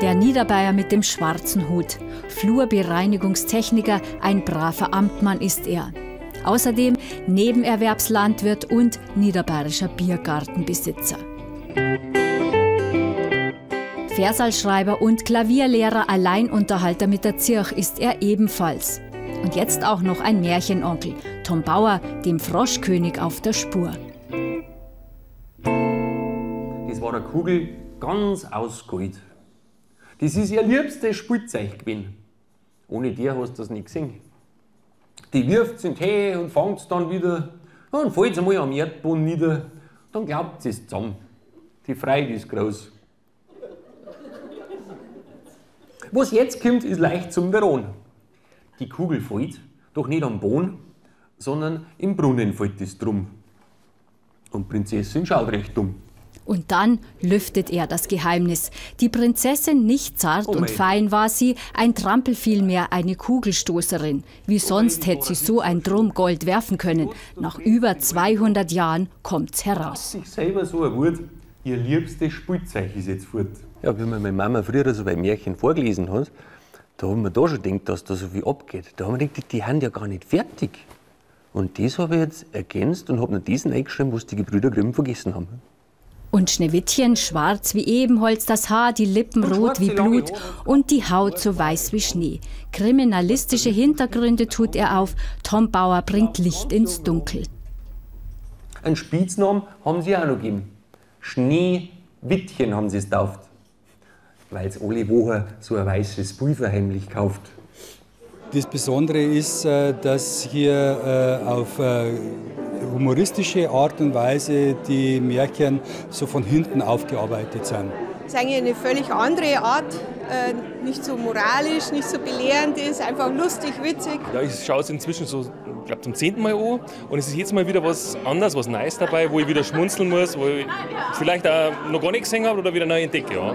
Der Niederbayer mit dem schwarzen Hut. Flurbereinigungstechniker, ein braver Amtmann ist er. Außerdem Nebenerwerbslandwirt und niederbayerischer Biergartenbesitzer. Versaalschreiber und Klavierlehrer, Alleinunterhalter mit der Zirch ist er ebenfalls. Und jetzt auch noch ein Märchenonkel, Tom Bauer, dem Froschkönig auf der Spur. Das war eine Kugel ganz aus Gold. Das ist ihr liebstes Spielzeug gewesen. Ohne die hast du das nicht gesehen. Die wirft sie in die Höhe und fängt es dann wieder. Dann fällt sie einmal am Erdboden nieder. Dann glaubt sie es zusammen. Die Freude ist groß. Was jetzt kommt, ist leicht zum Verraten. Die Kugel fällt, doch nicht am Boden, sondern im Brunnen fällt es drum. Und die Prinzessin schaut recht dumm. Und dann lüftet er das Geheimnis. Die Prinzessin nicht zart und fein war sie, ein Trampel vielmehr, eine Kugelstoßerin. Wie sonst hätte sie so ein Drum Gold werfen können. Nach über 200 Jahren kommt's heraus. Sich selber so ein Wort, ihr liebstes Spielzeug ist jetzt fort. Ja, wie mir meine Mama früher so bei Märchen vorgelesen hat, da haben wir da schon gedacht, dass da so viel abgeht. Da haben wir gedacht, die haben ja gar nicht fertig. Und das habe ich jetzt ergänzt und habe noch diesen eingeschrieben, was die Gebrüder Grimm vergessen haben. Und Schneewittchen schwarz wie Ebenholz, das Haar, die Lippen rot wie Blut und die Haut so weiß wie Schnee. Kriminalistische Hintergründe tut er auf, Tom Bauer bringt Licht ins Dunkel. Einen Spitznamen haben sie auch noch gegeben. Schneewittchen haben sie es getauft. Weil es alle Wochen so ein weißes Pulver heimlich kauft. Das Besondere ist, dass hier auf humoristische Art und Weise die Märchen so von hinten aufgearbeitet sind. Es ist eigentlich eine völlig andere Art, nicht so moralisch, nicht so belehrend ist, einfach lustig, witzig. Ja, ich schaue es inzwischen so, ich glaube, zum 10. Mal an und es ist jetzt mal wieder was anderes, was Neues dabei, wo ich wieder schmunzeln muss, wo ich vielleicht auch noch gar nicht gesehen habe oder wieder neu entdecke. Ja.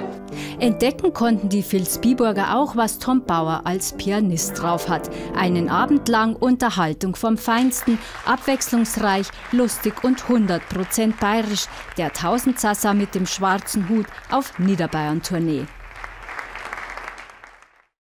Entdecken konnten die Vilsbiburger auch, was Tom Bauer als Pianist drauf hat. Einen Abend lang Unterhaltung vom Feinsten, abwechslungsreich, lustig und 100% bayerisch. Der Tausendsassa mit dem schwarzen Hut auf Niederbayern-Tournee.